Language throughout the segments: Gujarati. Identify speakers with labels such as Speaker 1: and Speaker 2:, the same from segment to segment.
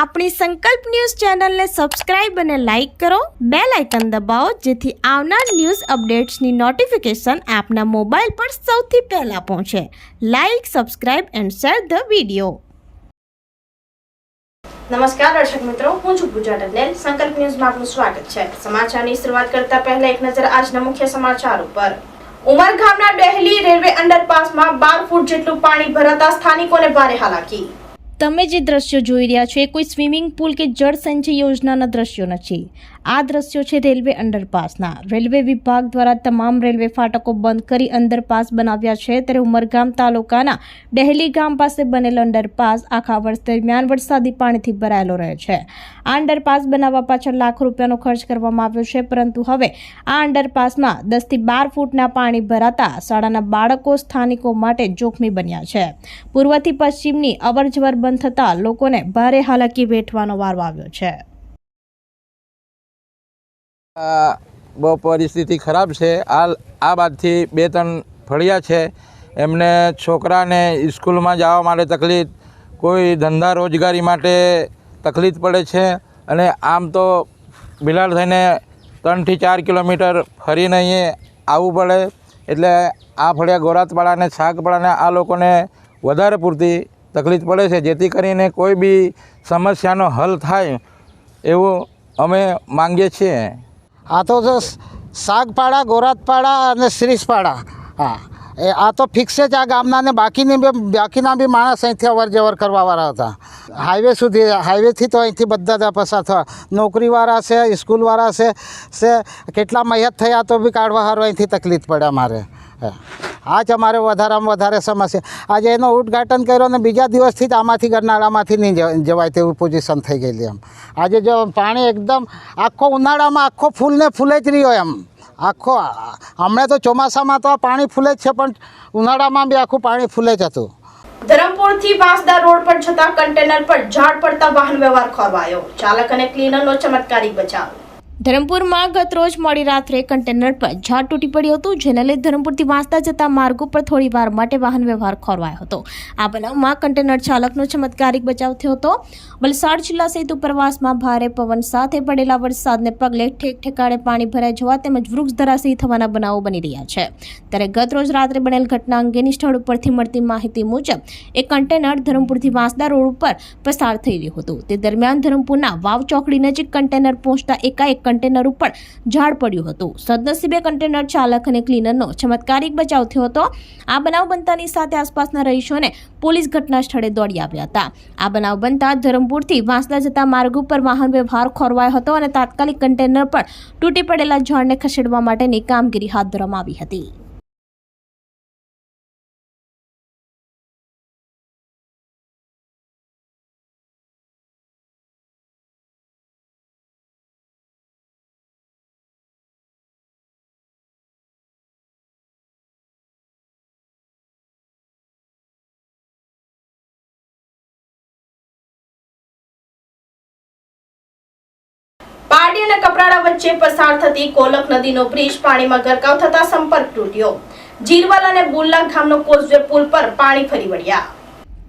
Speaker 1: આપણી સંકલ્પ ન્યૂઝ ચેનલને સબસ્ક્રાઇબ અને લાઇક કરો, બેલ આઇકન દબાવો જેથી આવનાર ન્યૂઝ અપડેટ્સની નોટિફિકેશન આપના મોબાઈલ પર સૌથી પહેલા પહોંચે. Like, subscribe and share the video. નમસ્કાર દર્શક મિત્રો, હું છું પૂજા ટંડેલ. સંકલ્પ ન્યૂઝમાં આપનું સ્વાગત છે. સમાચારની શરૂઆત કરતા પહેલા એક નજર આજના મુખ્ય સમાચાર ઉપર. ઉમરગામના ડેહલી રેલવે અંડરપાસમાં 12 ફૂટ જેટલું પાણી ભરાતા સ્થાનિકોને ભારે હાલાકી. તમે જે દ્રશ્યો જોઈ રહ્યા છો એ કોઈ સ્વિમિંગ પુલ કે જળ સંચય યોજનાના દ્રશ્યો નથી. આ દ્રશ્યો છે રેલવે અંડરપાસના. રેલવે વિભાગ દ્વારા તમામ રેલવે ફાટકો બંધ કરી અંડરપાસ બનાવ્યા છે. ત્યારે ઉમરગામ તાલુકાના ડેહલી ગામ પાસે બનેલો અંડરપાસ આખા વર્ષ દરમિયાન વરસાદી પાણીથી ભરાયેલો રહે છે. આ અંડરપાસ બનાવવા પાછળ લાખો રૂપિયાનો ખર્ચ કરવામાં આવ્યો છે, પરંતુ હવે આ અંડરપાસમાં 10 થી 12 ફૂટના પાણી ભરાતા શાળાના બાળકો સ્થાનિકો માટે જોખમી બન્યા છે. પૂર્વથી પશ્ચિમની અવરજવર બંધ થતા લોકોને ભારે હાલાકી વેઠવાનો વારો આવ્યો છે.
Speaker 2: બહુ પરિસ્થિતિ ખરાબ છે. આ બાદથી 2-3 ફળિયા છે, એમને છોકરાને સ્કૂલમાં જવા માટે તકલીફ, કોઈ ધંધા રોજગારી માટે તકલીફ પડે છે. અને આમ તો બિલાડ થઈને 3 થી 4 કિલોમીટર ફરીને અહીં આવવું પડે. એટલે આ ફળિયા ગોરાતપાડાને શાકપાડાને આ લોકોને વધારે પૂરતી તકલીફ પડે છે. જેથી કરીને કોઈ બી સમસ્યાનો હલ થાય એવું અમે માંગીએ છીએ.
Speaker 3: આ તો શાકપાડા, ગોરાતપાડા અને શ્રીસપાડા, હા આ તો ફિક્સ જ આ ગામના ને બાકીના બી માણસ અહીંથી અવર જવર કરવાવાળા હતા. હાઈવે સુધી, હાઈવેથી તો અહીંથી બધા જ પસાર થવા. નોકરીવાળા છે, સ્કૂલવાળા છે, કેટલા મહેનત થયા તો બી કાઢવા સારું અહીંથી તકલીફ પડે અમારે. આ જ અમારે વધારેમાં વધારે સમસ્યા. આજે એનો ઉદ્ઘાટન કર્યો અને બીજા દિવસથી જ આમાંથી ગરનાળામાંથી નહીં જવાય તેવું પોઝિશન થઈ ગયેલી. એમ આજે જો પાણી એકદમ આખો ઉનાળામાં આખો ફૂલને ફૂલે જ રહ્યો. એમ આખો હમણાં તો ચોમાસામાં તો પાણી ફૂલે જ છે, પણ ઉનાળામાં બી આખું પાણી ફૂલે જ હતું.
Speaker 1: ધરમપુરથી વાંસદા રોડ પર જતા કન્ટેનર પર ઝાડ પડતા વાહન વ્યવહાર ખોરવાયો. ચાલક અને ક્લીનરનો ચમત્કારિક બચાવ. ધરમપુરમાં ગત રોજ મોડી રાત્રે કન્ટેનર પર ઝાડ તૂટી પડ્યું હતું, જેને લઈ ધરમપુરથી વાંસદા જતા માર્ગો પર થોડી વાર માટે વાહન વ્યવહાર ખોરવાયો હતો. આ બનાવમાં કન્ટેનર ચાલકનો ચમત્કારિક બચાવ થયો હતો. વલસાડ જિલ્લા સહિત ઉપરવાસમાં ભારે પવન સાથે પડેલા વરસાદને પગલે ઠેક ઠેકાણે પાણી ભરાઈ જવા તેમજ વૃક્ષ ધરાશયી થવાના બનાવો બની રહ્યા છે. ત્યારે ગત રોજ રાત્રે બનેલ ઘટના અંગેની સ્થળ ઉપરથી મળતી માહિતી મુજબ એક કન્ટેનર ધરમપુરથી વાંસદા રોડ ઉપર પસાર થઈ રહ્યું હતું. તે દરમિયાન ધરમપુરના વાવ ચોકડી નજીક કન્ટેનર પહોંચતા એકાએક કન્ટેનર ઉપર ઝાડ પડ્યું હતું. સદનસીબે કન્ટેનર ચાલક અને ક્લીનરનો ચમત્કારિક બચાવ થયો હતો. આ બનાવ બનતાની સાથે આસપાસના રહીશોને પોલીસ ઘટના સ્થળે દોડી આવ્યા હતા. આ બનાવ બનતા ધરમપુરથી વાંસદા જતા માર્ગ ઉપર વાહન વ્યવહાર ખોરવાયો હતો અને તાત્કાલિક કન્ટેનર પર તૂટી પડેલા ઝાડને ખસેડવા માટેની કામગીરી હાથ ધરવામાં આવી હતી. પારડી અને કપરાડા વચ્ચે પસાર થતી કોલક નદીનો બ્રિજ પાણીમાં ગરકાવ થતા સંપર્ક તૂટ્યો. જીરવલ અને બુલ્લા ગામનો કોઝવે પુલ પર પાણી ફરી વળ્યા.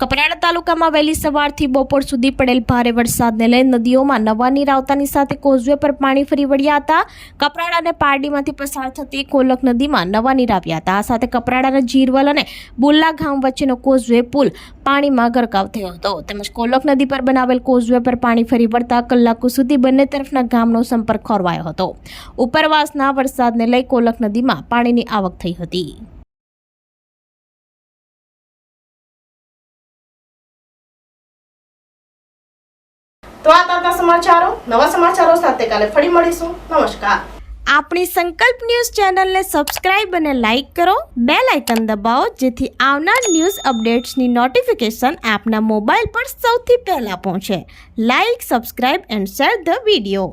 Speaker 1: કપરાડા તાલુકામાં વહેલી સવારથી બપોર સુધી પડેલ ભારે વરસાદને લઈ નદીઓમાં નવા નીર આવતાની સાથે કોઝવે પર પાણી ફરી વળ્યા હતા. કપરાડા અને પારડીમાંથી પસાર થતી કોલક નદીમાં નવા નીર આવ્યા હતા. આ સાથે કપરાડાના જીરવલ અને બુલ્લા ગામ વચ્ચેનો કોઝવે પુલ પાણીમાં ગરકાવ થયો હતો. તેમજ કોલક નદી પર બનાવેલ કોઝવે પર પાણી ફરી વળતા કલાકો સુધી બંને તરફના ગામનો સંપર્ક ખોરવાયો હતો. ઉપરવાસના વરસાદને લઈ કોલક નદીમાં પાણીની આવક થઈ હતી. તો આ તાજા સમાચારો, નવા સમાચારો સાથે કાલે ફરી મળીશું. નમસ્કાર. આપણી સંકલ્પ ન્યૂઝ ચેનલને સબસ્ક્રાઇબ અને લાઇક કરો, બેલ આઇકન દબાવો જેથી આવનાર ન્યૂઝ અપડેટ્સની નોટિફિકેશન આપના મોબાઈલ પર સૌથી પહેલા પહોંચે. Like, subscribe and share the video.